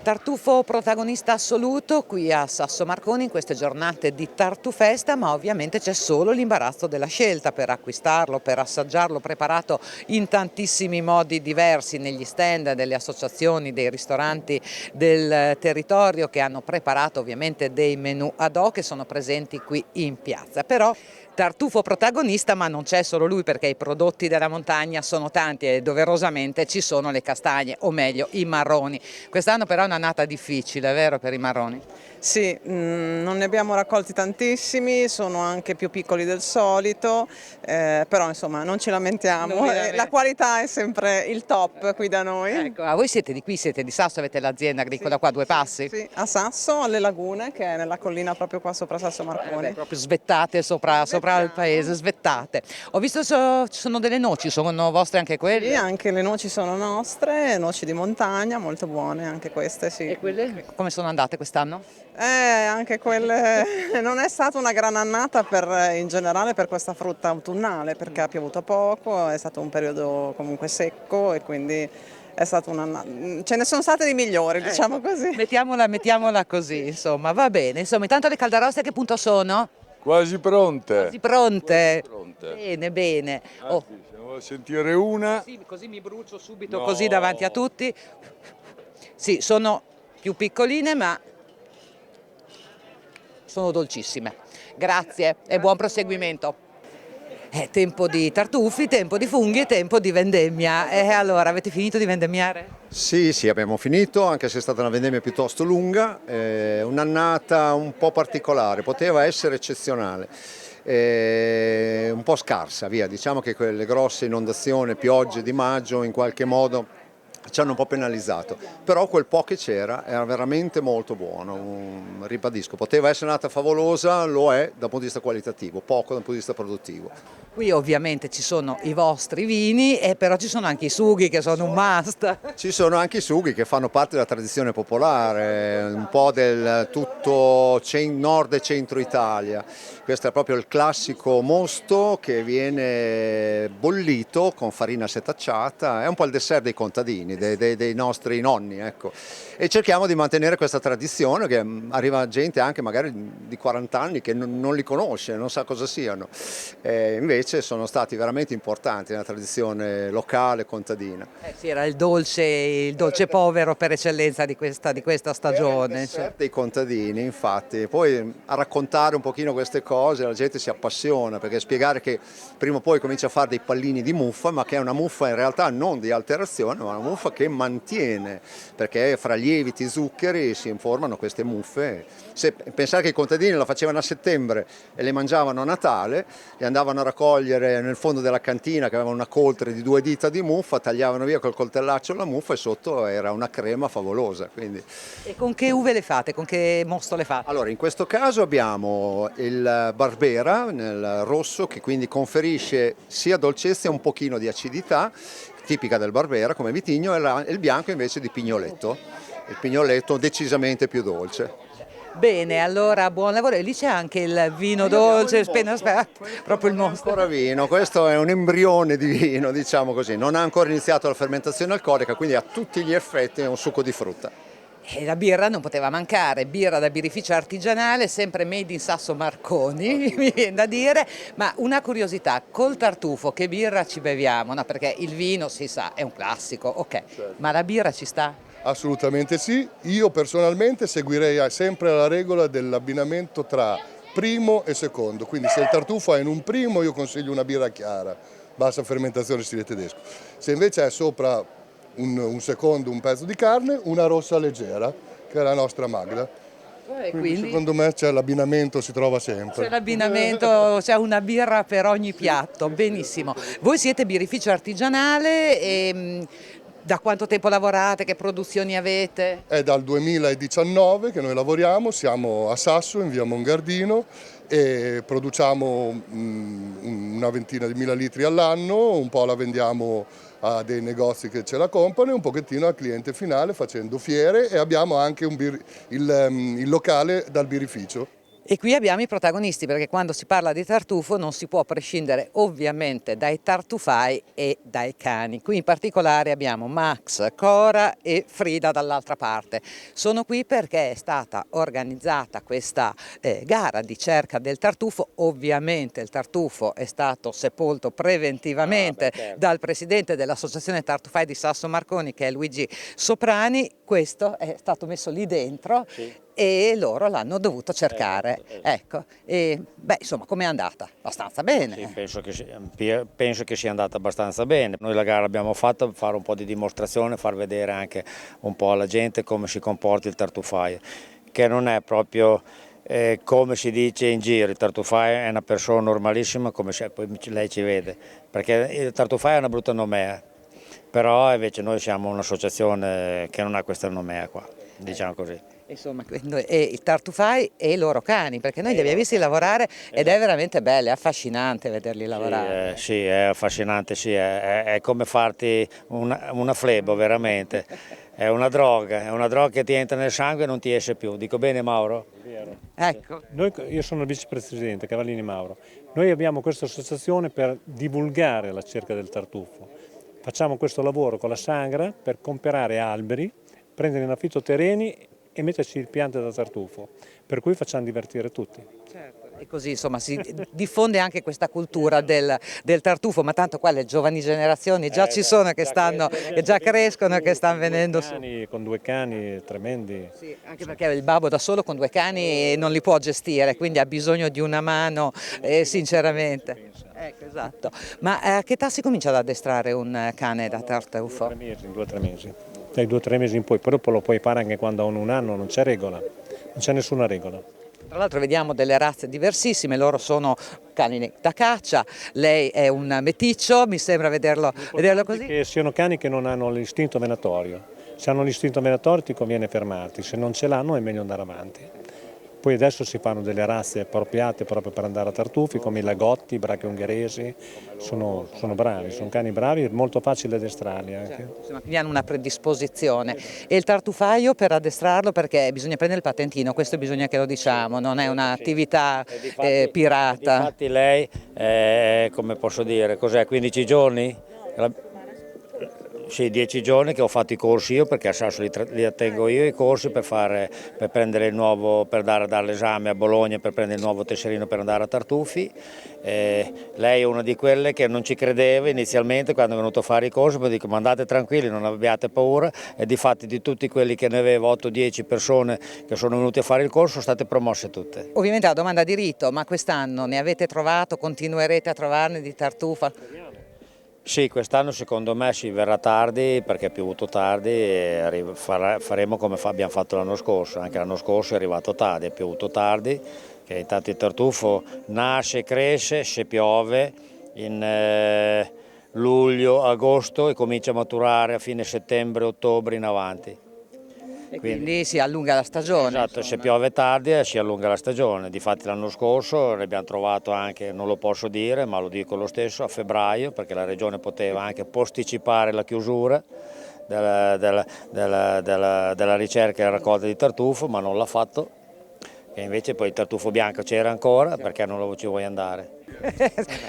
Tartufo protagonista assoluto qui a Sasso Marconi in queste giornate di Tartufesta, ma ovviamente c'è solo l'imbarazzo della scelta per acquistarlo, per assaggiarlo, preparato in tantissimi modi diversi negli stand delle associazioni, dei ristoranti del territorio che hanno preparato ovviamente dei menù ad hoc che sono presenti qui in piazza. Però Tartufo protagonista, ma non c'è solo lui, perché i prodotti della montagna sono tanti e doverosamente ci sono le castagne, o meglio i marroni. Quest'anno però è un'annata difficile, vero, per i marroni? Sì, non ne abbiamo raccolti tantissimi, sono anche più piccoli del solito, però insomma non ci lamentiamo, la qualità è sempre il top qui da noi. Ecco, voi siete di qui, siete di Sasso, avete l'azienda agricola qua a due passi? Sì, a Sasso, alle Lagune, che è nella collina proprio qua sopra Sasso Marconi. Proprio svettate sopra il paese, svettate. Ho visto ci sono delle noci, sono vostre anche quelle? Sì, anche le noci sono nostre, noci di montagna, molto buone anche queste, sì. E quelle come sono andate quest'anno? Anche quelle non è stata una gran annata in generale per questa frutta autunnale, perché ha piovuto poco, è stato un periodo comunque secco e quindi è stata ce ne sono state di migliori, diciamo così. Mettiamola così, insomma, va bene. Insomma, intanto le caldaroste a che punto sono? Quasi pronte. Quasi pronte. Quasi pronte. Bene, bene. Oh. Andiamo a sentire una. Sì, così mi brucio subito, così davanti a tutti. Sì, sono più piccoline, ma sono dolcissime. Grazie e buon proseguimento. È tempo di tartufi, tempo di funghi e tempo di vendemmia. E allora, avete finito di vendemmiare? Sì, abbiamo finito, anche se è stata una vendemmia piuttosto lunga, un'annata un po' particolare, poteva essere eccezionale, un po' scarsa, via. Diciamo che quelle grosse inondazioni, piogge di maggio in qualche modo ci hanno un po' penalizzato, però quel po' che c'era era veramente molto buono, ribadisco, poteva essere un'annata favolosa, lo è dal punto di vista qualitativo, poco dal punto di vista produttivo. Qui ovviamente ci sono i vostri vini, però ci sono anche i sughi che sono un must. Ci sono anche i sughi che fanno parte della tradizione popolare, un po' del tutto nord e centro Italia. Questo è proprio il classico mosto che viene bollito con farina setacciata, è un po' il dessert dei contadini, dei nostri nonni, ecco. E cerchiamo di mantenere questa tradizione, che arriva gente anche magari di 40 anni che non li conosce, non sa cosa siano. Invece sono stati veramente importanti nella tradizione locale contadina. Sì, era il dolce povero per eccellenza di questa stagione. Dei contadini, infatti, poi a raccontare un pochino queste cose la gente si appassiona, perché spiegare che prima o poi comincia a fare dei pallini di muffa, ma che è una muffa in realtà non di alterazione, ma una muffa che mantiene, perché fra lieviti e zuccheri si formano queste muffe. Se pensare che i contadini la facevano a settembre e le mangiavano a Natale, le andavano a raccogliere nel fondo della cantina che aveva una coltre di 2 dita di muffa, tagliavano via col coltellaccio la muffa e sotto era una crema favolosa. Quindi. E con che uve le fate? Con che mosto le fate? Allora, in questo caso abbiamo il Barbera nel rosso, che quindi conferisce sia dolcezza e un pochino di acidità, tipica del Barbera come vitigno, e il bianco invece di Pignoletto, il Pignoletto decisamente più dolce. Bene, allora buon lavoro. E lì c'è anche il vino dolce, proprio il mostro. Ancora vino, questo è un embrione di vino, diciamo così, non ha ancora iniziato la fermentazione alcolica, quindi a tutti gli effetti è un succo di frutta. E la birra non poteva mancare, birra da birrificio artigianale, sempre made in Sasso Marconi, mi viene da dire, ma una curiosità, col tartufo che birra ci beviamo? No, perché il vino si sa, è un classico, ok, certo. Ma la birra ci sta? Assolutamente sì, io personalmente seguirei sempre la regola dell'abbinamento tra primo e secondo, quindi se il tartufo è in un primo io consiglio una birra chiara, bassa fermentazione stile tedesco, se invece è sopra un secondo un pezzo di carne, una rossa leggera, che è la nostra Magda. Quindi secondo me c'è l'abbinamento, si trova sempre. C'è l'abbinamento, c'è una birra per ogni piatto, benissimo. Voi siete birrificio artigianale e da quanto tempo lavorate, che produzioni avete? È dal 2019 che noi lavoriamo, siamo a Sasso in via Mongardino e produciamo una ventina di mila litri all'anno, un po' la vendiamo a dei negozi che ce la comprano e un pochettino al cliente finale facendo fiere, e abbiamo anche il locale dal birrificio. E qui abbiamo i protagonisti, perché quando si parla di tartufo non si può prescindere ovviamente dai tartufai e dai cani. Qui in particolare abbiamo Max, Cora e Frida dall'altra parte. Sono qui perché è stata organizzata questa gara di cerca del tartufo. Ovviamente il tartufo è stato sepolto preventivamente dal presidente dell'associazione Tartufai di Sasso Marconi, che è Luigi Soprani. Questo è stato messo lì dentro. Sì. E loro l'hanno dovuto cercare. Ecco, e beh, insomma, com'è andata? Abbastanza bene. Sì, penso che sia andata abbastanza bene. Noi la gara l'abbiamo fatta per fare un po' di dimostrazione, far vedere anche un po' alla gente come si comporta il tartufaio, che non è proprio come si dice in giro. Il tartufaio è una persona normalissima, come poi lei ci vede, perché il tartufaio è una brutta nomea, però invece noi siamo un'associazione che non ha questa nomea qua, diciamo così. Insomma, il tartufai e i loro cani, perché noi li abbiamo visti lavorare ed è veramente bello, è affascinante vederli lavorare. Sì, è affascinante, sì, è come farti una flebo veramente, è una droga che ti entra nel sangue e non ti esce più. Dico bene, Mauro? Vero. Ecco. Io sono il vicepresidente Cavallini Mauro. Noi abbiamo questa associazione per divulgare la cerca del tartufo. Facciamo questo lavoro con la sangra per comprare alberi, prendere in affitto terreni e metterci il piante da tartufo, per cui facciamo divertire tutti. Certo. E così insomma si diffonde anche questa cultura del tartufo, ma tanto qua le giovani generazioni già ci sono che già crescono e che stanno venendo su. Con 2 cani tremendi. Sì, anche perché il babbo da solo con 2 cani non li può gestire, quindi ha bisogno di una mano, sinceramente. Ecco, esatto. Ma a che età si comincia ad addestrare un cane da tartufo? 2 o 3 mesi. Dai 2 o 3 mesi in poi, però lo puoi fare anche quando hanno 1 anno, non c'è regola, non c'è nessuna regola. Tra l'altro vediamo delle razze diversissime, loro sono cani da caccia, lei è un meticcio, mi sembra vederlo così. Che siano cani che non hanno l'istinto venatorio, se hanno l'istinto venatorio ti conviene fermarti, se non ce l'hanno è meglio andare avanti. Poi adesso si fanno delle razze appropriate proprio per andare a tartufi, come i lagotti, i brachi ungheresi, sono bravi, sono cani bravi e molto facile addestrarli anche. Certo, quindi hanno una predisposizione. E il tartufaio per addestrarlo, perché bisogna prendere il patentino, questo bisogna che lo diciamo, non è un'attività pirata. Infatti lei, come posso dire, cos'è, 15 giorni? Sì, 10 giorni che ho fatto i corsi io, perché a Sasso li attengo io i corsi per prendere il nuovo, per dare l'esame a Bologna, per prendere il nuovo tesserino per andare a Tartufi. Lei è una di quelle che non ci credeva inizialmente quando è venuto a fare i corsi, poi dico: ma andate tranquilli, non abbiate paura, e difatti di tutti quelli che ne avevo 8-10 persone che sono venuti a fare il corso sono state promosse tutte. Ovviamente la domanda di rito, ma quest'anno ne avete trovato, continuerete a trovarne di tartufa? Sì, quest'anno secondo me si verrà tardi perché è piovuto tardi e faremo come abbiamo fatto l'anno scorso. Anche l'anno scorso è arrivato tardi, è piovuto tardi, che intanto il tartufo nasce, cresce, se piove in luglio, agosto e comincia a maturare a fine settembre, ottobre in avanti. E quindi si allunga la stagione. Esatto, se piove tardi si allunga la stagione. Difatti l'anno scorso ne abbiamo trovato anche, non lo posso dire ma lo dico lo stesso, a febbraio, perché la regione poteva anche posticipare la chiusura della ricerca e raccolta di tartufo, ma non l'ha fatto. E invece poi il tartufo bianco c'era ancora, perché non ci vuoi andare.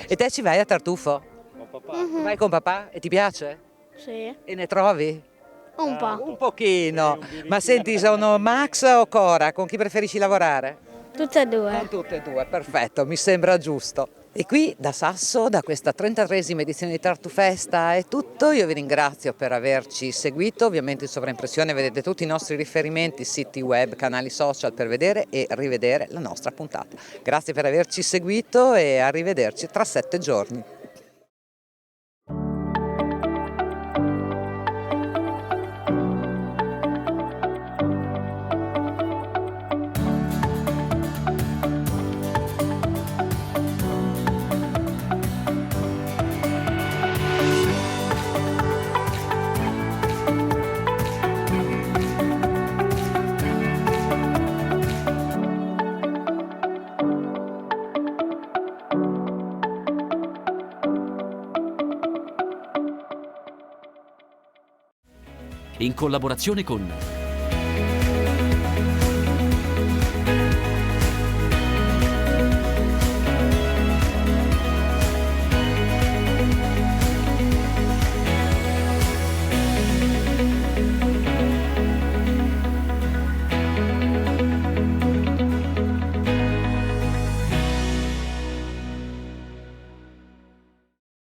E te ci vai a tartufo? Con papà. Vai con papà e ti piace? Sì, E ne trovi? un po'. Un pochino. Ma senti, sono Max o Cora? Con chi preferisci lavorare? Tutte e 2. Con tutte e 2, perfetto, mi sembra giusto. E qui da Sasso, da questa 33esima edizione di Tartufesta è tutto. Io vi ringrazio per averci seguito. Ovviamente in sovraimpressione vedete tutti i nostri riferimenti, siti web, canali social per vedere e rivedere la nostra puntata. Grazie per averci seguito e arrivederci tra 7 giorni. In collaborazione con